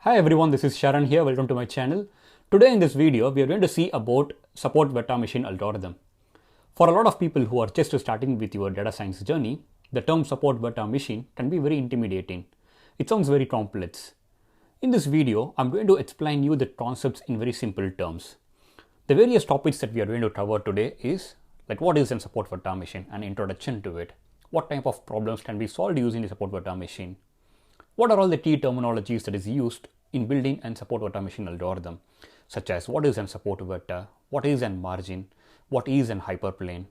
Hi everyone, this is Sharan here. Welcome to my channel. Today in this video, we are going to see about support vector machine algorithm. For a lot of people who are just starting with your data science journey, the term support vector machine can be very intimidating. It sounds very complex. In this video, I'm going to explain you the concepts in very simple terms. The various topics that we are going to cover today is like what is a support vector machine, an introduction to it, what type of problems can be solved using the support vector machine, what are all the key terminologies that is used in building and support vector machine algorithm, such as what is an support vector, what is an margin, what is an hyperplane,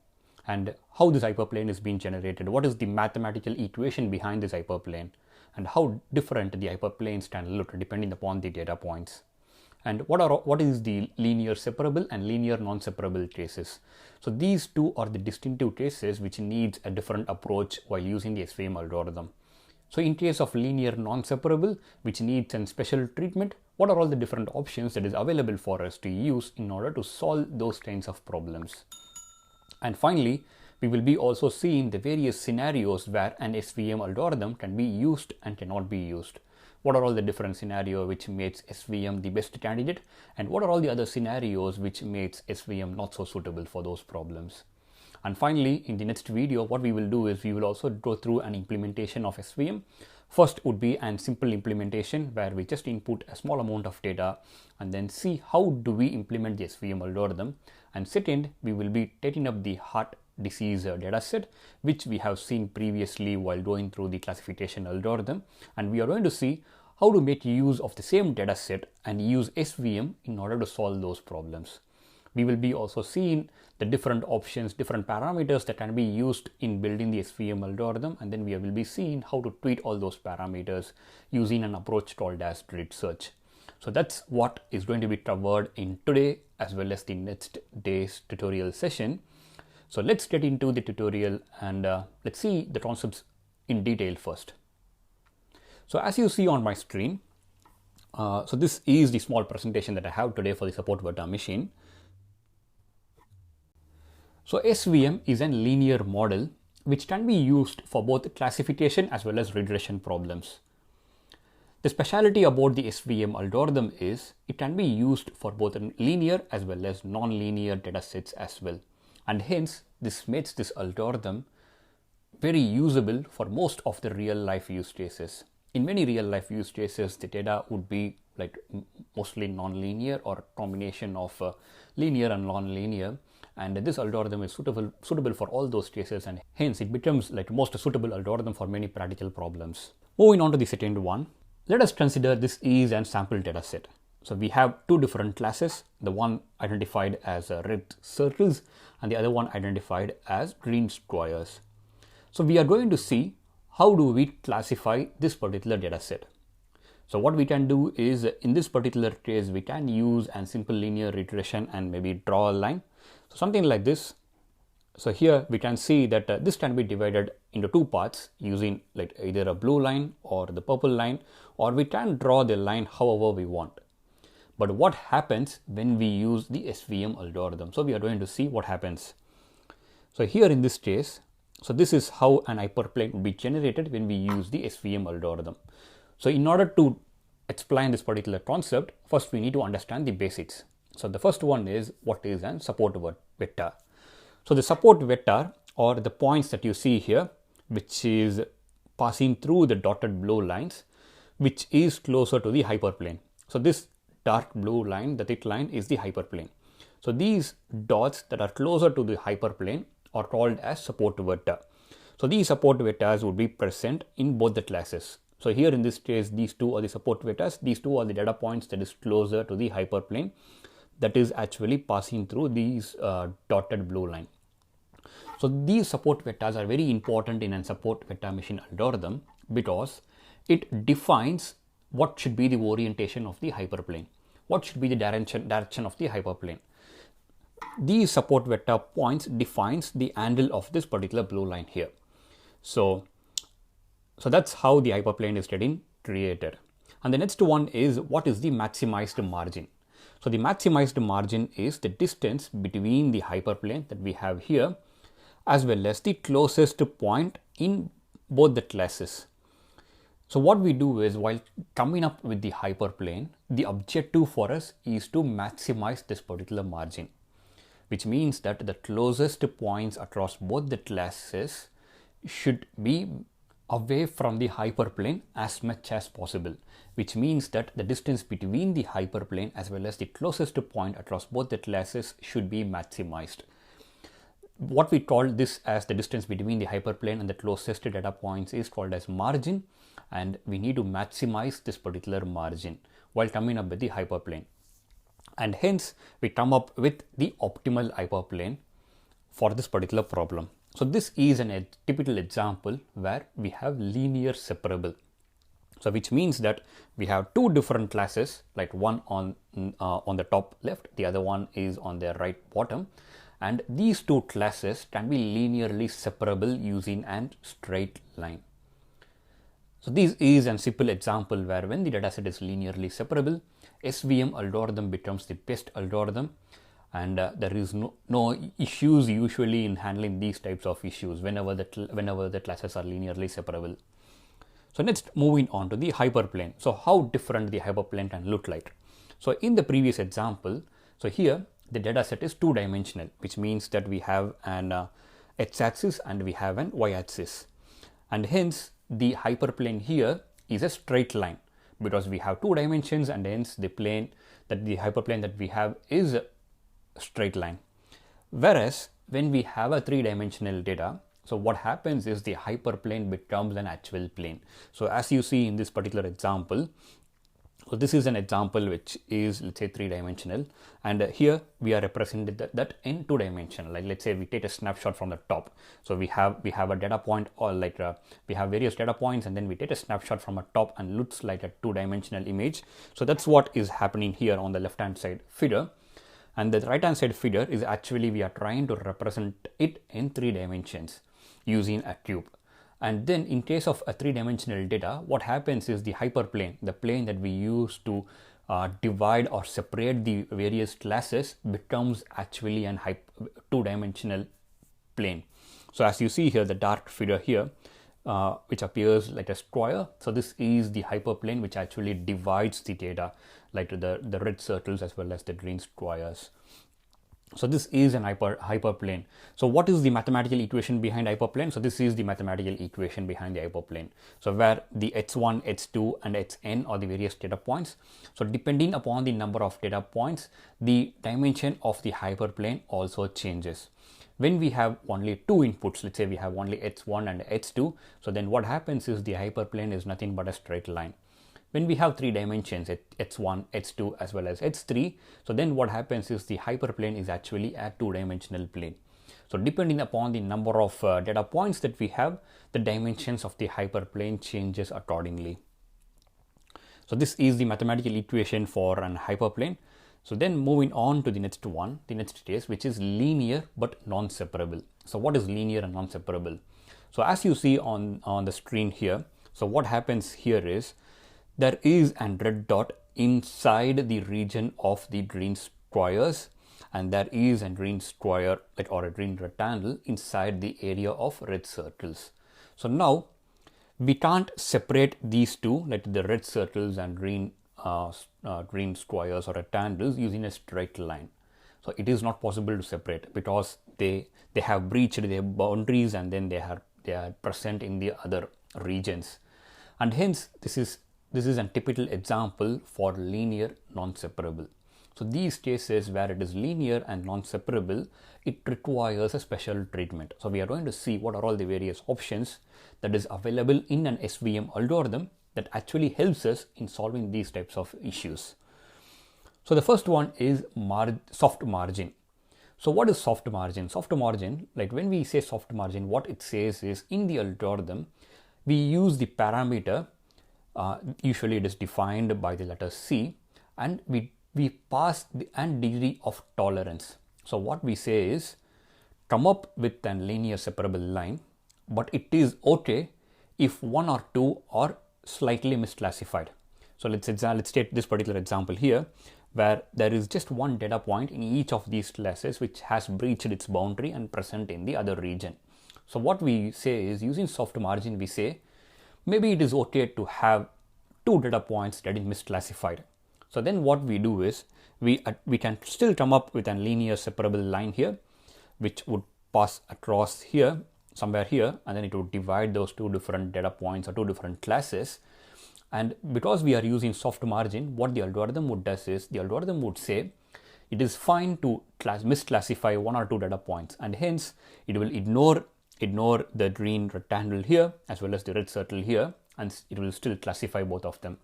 and how this hyperplane is being generated, what is the mathematical equation behind this hyperplane, and how different the hyperplanes can look depending upon the data points. And what is the linear separable and linear non-separable cases. So these two are the distinctive cases which needs a different approach while using the SVM algorithm. So in case of linear non-separable, which needs a special treatment, what are all the different options that is available for us to use in order to solve those kinds of problems? And finally, we will be also seeing the various scenarios where an SVM algorithm can be used and cannot be used. What are all the different scenarios which makes SVM the best candidate, and what are all the other scenarios which makes SVM not so suitable for those problems? And finally, in the next video, what we will do is we will also go through an implementation of SVM. First would be a simple implementation where we just input a small amount of data and then see how do we implement the SVM algorithm. And second, we will be taking up the heart disease data set, which we have seen previously while going through the classification algorithm. And we are going to see how to make use of the same data set and use SVM in order to solve those problems. We will be also seeing the different options, different parameters that can be used in building the SVM algorithm, and then we will be seeing how to tweak all those parameters using an approach called as grid search. So that's what is going to be covered in today as well as the next day's tutorial session. So let's get into the tutorial and let's see the concepts in detail first. So as you see on my screen, so this is the small presentation that I have today for the support vector machine. So SVM is a linear model which can be used for both classification as well as regression problems. The specialty about the SVM algorithm is it can be used for both linear as well as non-linear data sets as well. And hence, this makes this algorithm very usable for most of the real life use cases. In many real life use cases, the data would be like mostly non-linear or combination of linear and non-linear. And this algorithm is suitable for all those cases, and hence it becomes like most suitable algorithm for many practical problems. Moving on to the second one, let us consider this is a sample data set. So we have two different classes, the one identified as red circles and the other one identified as green squares. So we are going to see how do we classify this particular data set. So what we can do is in this particular case, we can use a simple linear regression and maybe draw a line. So something like this. So here we can see that this can be divided into two parts using like either a blue line or the purple line, or we can draw the line however we want. But what happens when we use the SVM algorithm? So we are going to see what happens. So here in this case, so this is how an hyperplane will be generated when we use the SVM algorithm. So in order to explain this particular concept, first we need to understand the basics. So the first one is what is a support vector. So the support vector, or the points that you see here, which is passing through the dotted blue lines, which is closer to the hyperplane. So this dark blue line, the thick line, is the hyperplane. So these dots that are closer to the hyperplane are called as support vector. So these support vectors would be present in both the classes. So here in this case, these two are the support vectors. These two are the data points that is closer to the hyperplane, that is actually passing through these dotted blue line. So these support vectors are very important in a support vector machine algorithm because it defines what should be the orientation of the hyperplane, what should be the direction of the hyperplane. These support vector points defines the angle of this particular blue line here. So that's how the hyperplane is getting created. And the next one is what is the maximized margin. So the maximized margin is the distance between the hyperplane that we have here as well as the closest point in both the classes. So what we do is, while coming up with the hyperplane, the objective for us is to maximize this particular margin, which means that the closest points across both the classes should be away from the hyperplane as much as possible, which means that the distance between the hyperplane as well as the closest point across both the classes should be maximized. What we call this as the distance between the hyperplane and the closest data points is called as margin, and we need to maximize this particular margin while coming up with the hyperplane. And hence we come up with the optimal hyperplane for this particular problem. So this is a typical example where we have linear separable. So which means that we have two different classes, like one on the top left, the other one is on the right bottom, and these two classes can be linearly separable using a straight line. So this is a simple example where when the dataset is linearly separable, SVM algorithm becomes the best algorithm, and there is no issues usually in handling these types of issues whenever the classes are linearly separable. So next, moving on to the hyperplane. So how different the hyperplane can look like. So in the previous example, so here the dataset is two-dimensional, which means that we have an x-axis and we have an y-axis, and hence the hyperplane here is a straight line because we have two dimensions, and hence the hyperplane that we have is a straight line. Whereas when we have a three-dimensional data, so what happens is the hyperplane becomes an actual plane. So as you see in this particular example, so this is an example which is, let's say, three-dimensional, and here we are represented that in two-dimensional. Like, let's say we take a snapshot from the top. So we have a data point, or like we have various data points, and then we take a snapshot from a top and looks like a two-dimensional image. So that's what is happening here on the left-hand side figure, and the right-hand side figure is actually we are trying to represent it in 3 dimensions using a cube. And then in case of a 3-dimensional data, what happens is the hyperplane, the plane that we use to divide or separate the various classes, becomes actually an 2-dimensional plane. So as you see here, the dark figure here, which appears like a square. So this is the hyperplane which actually divides the data, like the red circles as well as the green squares. So this is an hyperplane. So what is the mathematical equation behind hyperplane? So this is the mathematical equation behind the hyperplane. So where the h1, h2 and hn are the various data points. So depending upon the number of data points, the dimension of the hyperplane also changes. When we have only two inputs, let's say we have only h1 and h2, so then what happens is the hyperplane is nothing but a straight line. When we have 3 dimensions, h1, h2 as well as h3, so then what happens is the hyperplane is actually a 2-dimensional plane. So depending upon the number of data points that we have, the dimensions of the hyperplane changes accordingly. So this is the mathematical equation for an hyperplane. So then moving on to the next one, the next case, which is linear but non-separable. So what is linear and non-separable? So as you see on the screen here, so what happens here is there is a red dot inside the region of the green squares, and there is a green square or a green rectangle inside the area of red circles. So now we can't separate these two, like the red circles and green squares or rectangles, using a straight line. So it is not possible to separate because they have breached their boundaries, and then they are present in the other regions, and hence this is a typical example for linear non-separable. So these cases where it is linear and non-separable, it requires a special treatment. So we are going to see what are all the various options that is available in an SVM algorithm that actually helps us in solving these types of issues. So the first one is soft margin. So what is soft margin? Soft margin, like when we say soft margin, what it says is in the algorithm, we use the parameter, usually it is defined by the letter C, and we pass the degree of tolerance. So what we say is come up with a linear separable line, but it is okay if 1 or 2 are slightly misclassified. So let's take this particular example here, where there is just one data point in each of these classes which has breached its boundary and present in the other region. So what we say is, using soft margin, we say maybe it is okay to have two data points that is misclassified. So then what we do is we can still come up with a linear separable line here, which would pass across here, somewhere here, and then it would divide those two different data points or two different classes. And because we are using soft margin, what the algorithm would do is the algorithm would say it is fine to misclassify one or two data points, and hence it will ignore the green rectangle here as well as the red circle here, and it will still classify both of them.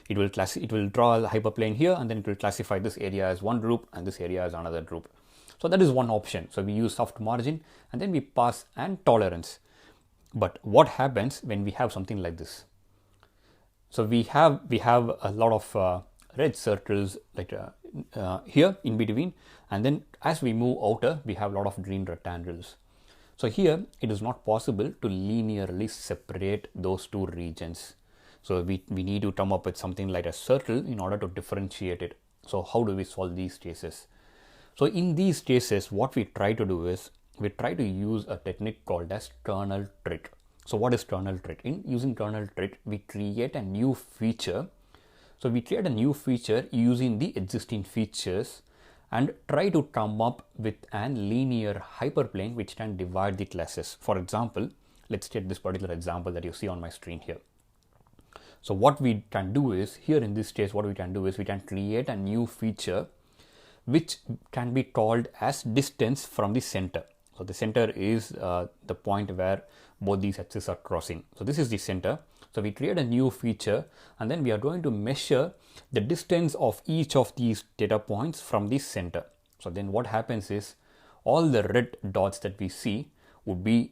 It will draw a hyperplane here, and then it will classify this area as one group and this area as another group. So that is one option. So we use soft margin and then we pass and tolerance. But what happens when we have something like this? So we have a lot of red circles like here in between, and then as we move outer, we have a lot of green rectangles. So here it is not possible to linearly separate those two regions. So we need to come up with something like a circle in order to differentiate it. So how do we solve these cases? So in these cases, what we try to do is we try to use a technique called as kernel trick. So what is kernel trick? In using kernel trick, we create a new feature. So we create a new feature using the existing features and try to come up with a linear hyperplane which can divide the classes. For example, let's take this particular example that you see on my screen here. So what we can do is, here in this case, what we can do is we can create a new feature which can be called as distance from the center. So the center is the point where both these axes are crossing. So this is the center. So we create a new feature, and then we are going to measure the distance of each of these data points from the center. So then what happens is all the red dots that we see would be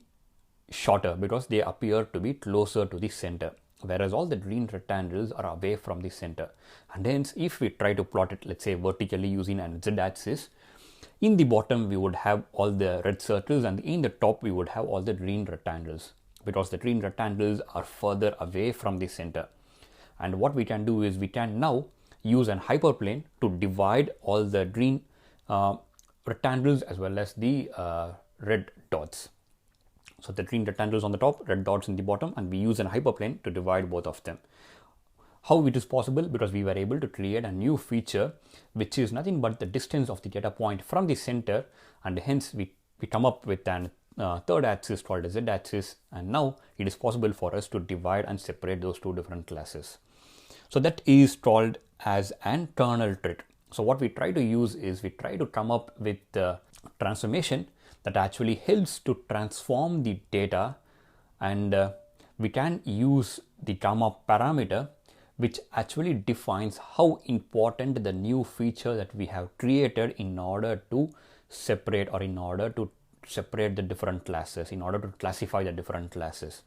shorter because they appear to be closer to the center, whereas all the green rectangles are away from the center. And hence, if we try to plot it, let's say vertically using an z-axis, in the bottom we would have all the red circles, and in the top we would have all the green rectangles, because the green rectangles are further away from the center. And what we can do is we can now use an hyperplane to divide all the green rectangles as well as the red dots. So the green rectangles on the top, red dots in the bottom, and we use an hyperplane to divide both of them. How it is possible? Because we were able to create a new feature which is nothing but the distance of the data point from the center, and hence we come up with an third axis called the z-axis, and now it is possible for us to divide and separate those two different classes. So that is called as an kernel trick. So what we try to use is we try to come up with the transformation that actually helps to transform the data, and we can use the gamma parameter which actually defines how important the new feature that we have created in order to separate the different classes, in order to classify the different classes.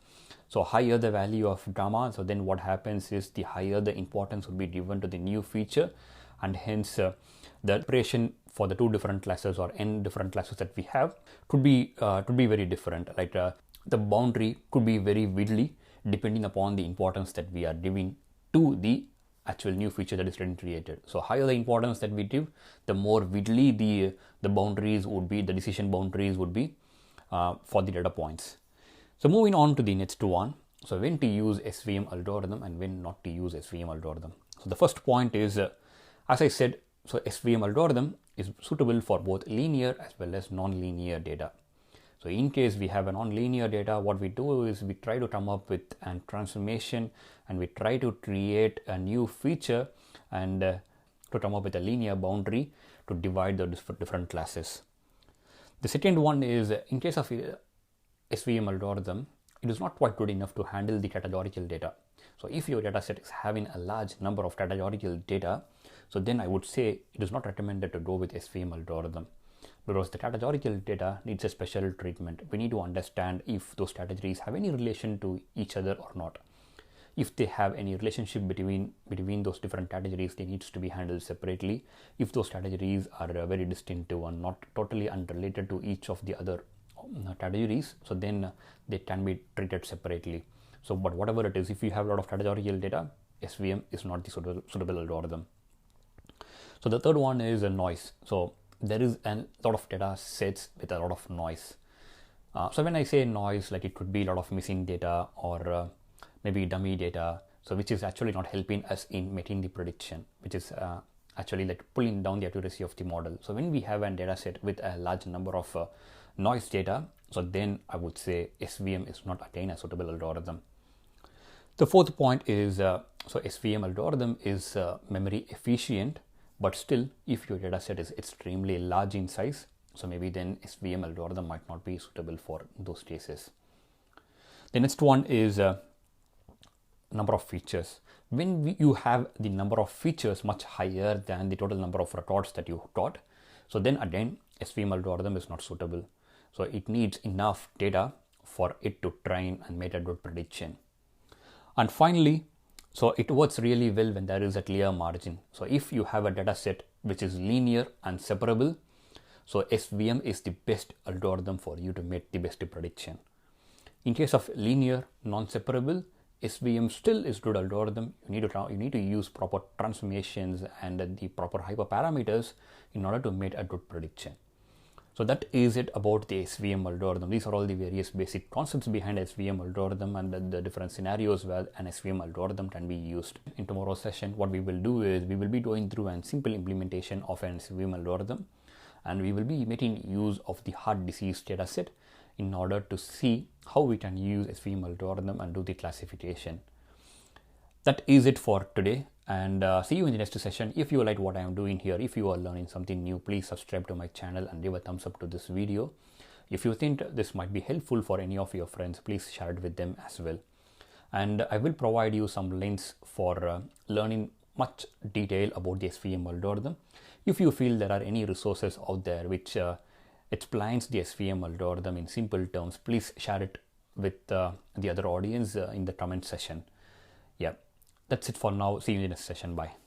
So higher the value of gamma, so then what happens is the higher the importance will be given to the new feature, and hence the operation for the two different classes or n different classes that we have could be very different. Like the boundary could be very wiggly depending upon the importance that we are giving to the actual new feature that is getting created. So higher the importance that we give, the more wiggly the boundaries would be, the decision boundaries would be for the data points. So moving on to the next one. So when to use SVM algorithm and when not to use SVM algorithm. So the first point is, as I said, so SVM algorithm is suitable for both linear as well as non-linear data. So in case we have a non-linear data, what we do is we try to come up with a transformation, and we try to create a new feature and to come up with a linear boundary to divide the different classes. The second one is, in case of SVM algorithm, it is not quite good enough to handle the categorical data. So if your data set is having a large number of categorical data, so then I would say it is not recommended to go with SVM algorithm, because the categorical data needs a special treatment. We need to understand if those categories have any relation to each other or not. If they have any relationship between those different categories, they needs to be handled separately. If those categories are very distinctive and not totally unrelated to each of the other categories, so then they can be treated separately. So but whatever it is, if you have a lot of categorical data, SVM is not the suitable algorithm. So the third one is a noise. So there is a lot of data sets with a lot of noise. So when I say noise, like it could be a lot of missing data or maybe dummy data, so which is actually not helping us in making the prediction, which is actually like pulling down the accuracy of the model. So when we have a data set with a large number of noise data, so then I would say SVM is not again a suitable algorithm. The fourth point is, so SVM algorithm is memory efficient, but still if your data set is extremely large in size, so maybe then SVM algorithm might not be suitable for those cases. The next one is number of features. When you have the number of features much higher than the total number of records that you got, so then again SVM algorithm is not suitable. So it needs enough data for it to train and make a good prediction. And finally, so it works really well when there is a clear margin. So if you have a data set which is linear and separable, so SVM is the best algorithm for you to make the best prediction. In case of linear non-separable, SVM still is good algorithm. You need to use proper transformations and the proper hyperparameters in order to make a good prediction. So that is it about the SVM algorithm. These are all the various basic concepts behind SVM algorithm and the different scenarios where an SVM algorithm can be used. In tomorrow's session, what we will do is we will be going through a simple implementation of an SVM algorithm, and we will be making use of the heart disease dataset in order to see how we can use SVM algorithm and do the classification. That is it for today, and see you in the next session. If you like what I am doing here, if you are learning something new, please subscribe to my channel and give a thumbs up to this video. If you think this might be helpful for any of your friends, please share it with them as well. And I will provide you some links for learning much detail about the SVM algorithm. If you feel there are any resources out there which explains the SVM algorithm in simple terms, please share it with the other audience in the comment section. Yeah, that's it for now. See you in the next session. Bye.